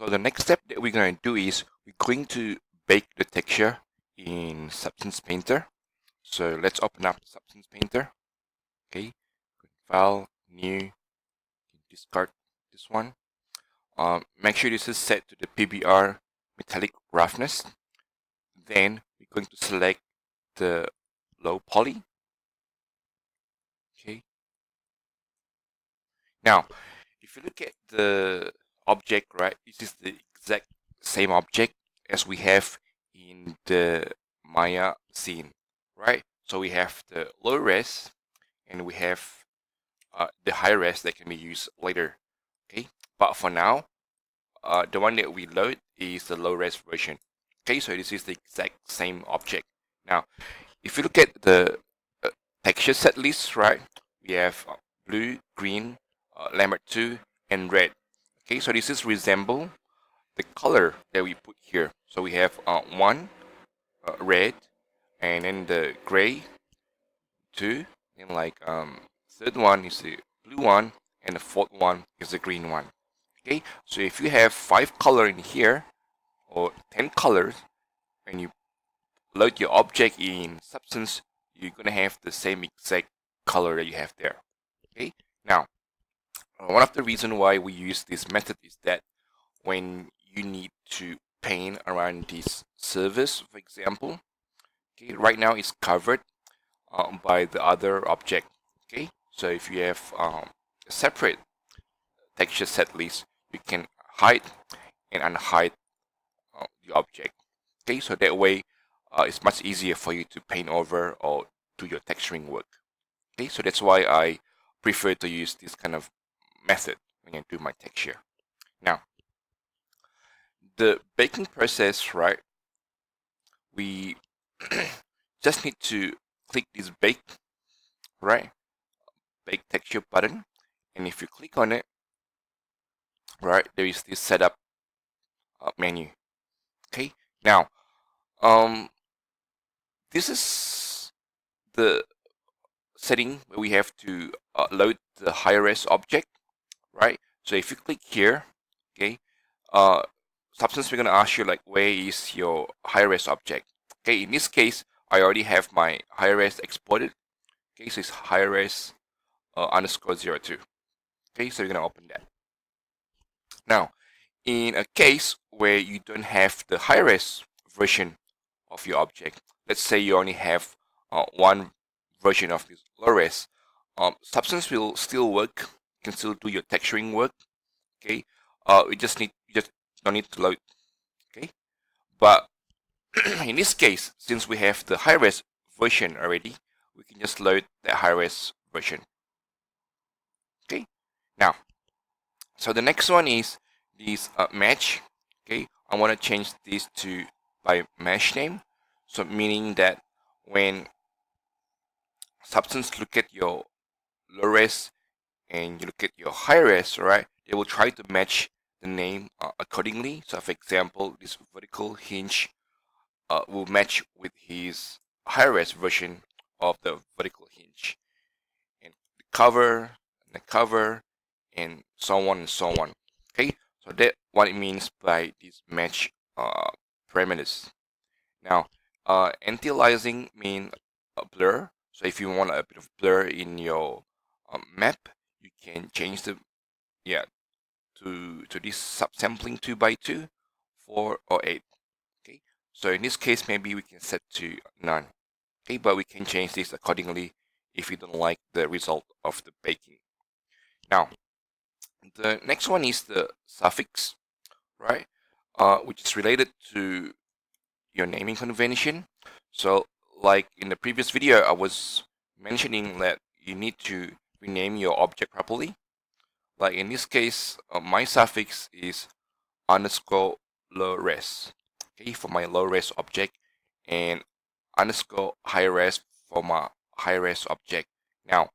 So the next step that we're going to do is we're going to bake the texture in Substance Painter. So let's open up Substance Painter. Okay, File, New, discard this one. Make sure this is set to the PBR metallic roughness. Then we're going to select the low poly. Okay. Now, if you look at the object, right, this is the exact same object as we have in the Maya scene, right? So we have the low res and we have the high res that can be used later. Okay, but for now, the one that we load is the low res version. Okay, so this is the exact same object. Now, if you look at the texture set list, right, we have blue, green, Lambert 2, and red. Okay, so this is resemble the color that we put here. So we have one red, and then the gray, two, and like third one is the blue one, and the fourth one is the green one. Okay, so if you have 5 color in here or 10 colors, and you load your object in Substance, you're gonna have the same exact color that you have there. Okay, now one of the reasons why we use this method is that when you need to paint around this surface, for example, okay, right now it's covered by the other object. Okay, so if you have a separate texture set list, you can hide and unhide the object. Okay, so that way it's much easier for you to paint over or do your texturing work. Okay, so that's why I prefer to use this kind of method when I do my texture. Now, the baking process, right? We just need to click this bake, right? Bake texture button, and if you click on it, right, there is this setup menu. Okay, now this is the setting where we have to load the high res object, right? So if you click here, okay, Substance, we're going to ask you like, where is your high res object? Okay, in this case, I already have my high res exported. Okay, so it's high res underscore 02. Okay, so you're going to open that. Now, in a case where you don't have the high res version of your object, let's say you only have one version of this low res, Substance will still work. You can still do your texturing work. Okay, you just don't need to load. Okay, but in this case, since we have the high res version already, we can just load the high res version. Okay, now, so the next one is this match. Okay, I want to change this to by mesh name. So meaning that when Substance look at your low res and you look at your high res, right, they will try to match the name accordingly. So for example, this vertical hinge will match with his high res version of the vertical hinge, and the cover, and so on and so on. Okay, so that's what it means by these match parameters. Now, anti-aliasing means a blur. So if you want a bit of blur in your map, you can change the to this subsampling 2x2, 4 or 8. Okay, so in this case maybe we can set to none. Okay, but we can change this accordingly if you don't like the result of the baking. Now, the next one is the suffix, right? Which is related to your naming convention. So like in the previous video, I was mentioning that you need to rename your object properly. Like in this case, my suffix is underscore low res, okay, for my low res object, and underscore high res for my high res object. Now,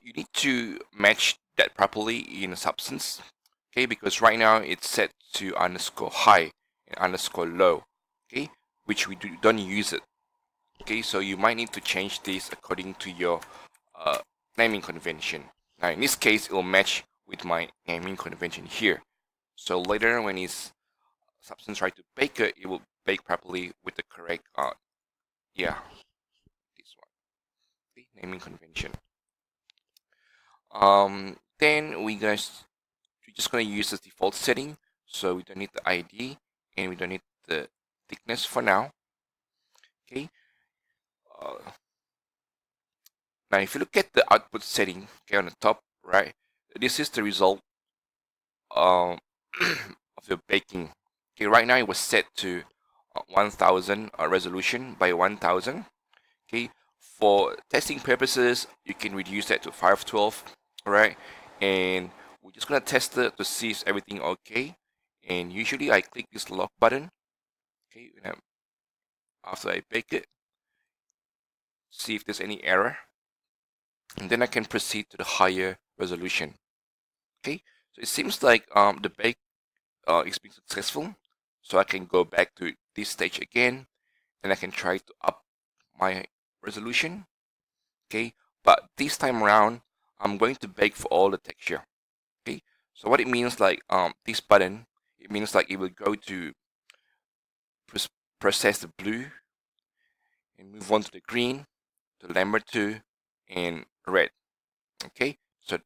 you need to match that properly in Substance, okay, because right now it's set to underscore high and underscore low, okay, which we don't use it. Okay, so you might need to change this according to your naming convention. Now in this case, it will match with my naming convention here. So later when it's substance try to bake it, it will bake properly with the correct yeah, this one, the naming convention. Then we're just gonna use the default setting, so we don't need the ID and we don't need the thickness for now. Okay. Uh, Now, if you look at the output setting, okay, on the top right, this is the result um, of the baking. Okay, right now it was set to 1000 resolution by 1000. Okay, for testing purposes, you can reduce that to 512. All right, and we're just gonna test it to see if everything okay. And usually I click this lock button. Okay, after I bake it, see if there's any error, and then I can proceed to the higher resolution. Okay, so it seems like the bake is being successful. So I can go back to this stage again, and I can try to up my resolution. Okay, but this time around, I'm going to bake for all the texture. Okay, so what it means, like this button, it means like it will go to process the blue and move on to the green, to number 2, and red. Okay, so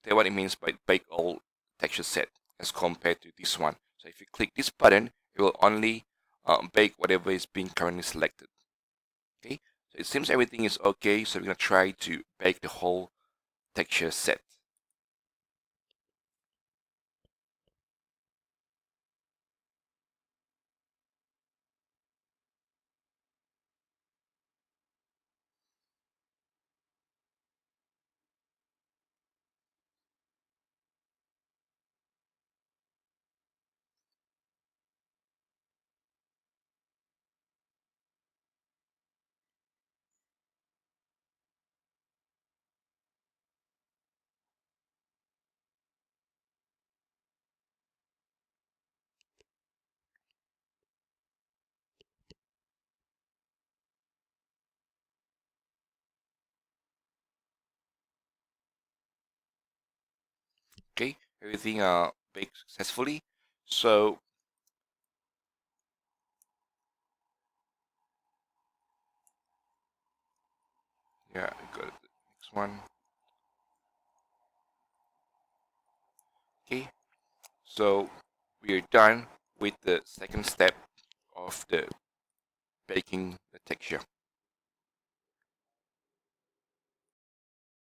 that's what it means by bake all texture set as compared to this one. So if you click this button, it will only bake whatever is being currently selected. Okay, so it seems everything is okay, so we're gonna try to bake the whole texture set. Okay, everything baked successfully. So yeah, go to the next one. Okay, so we are done with the second step of the baking the texture.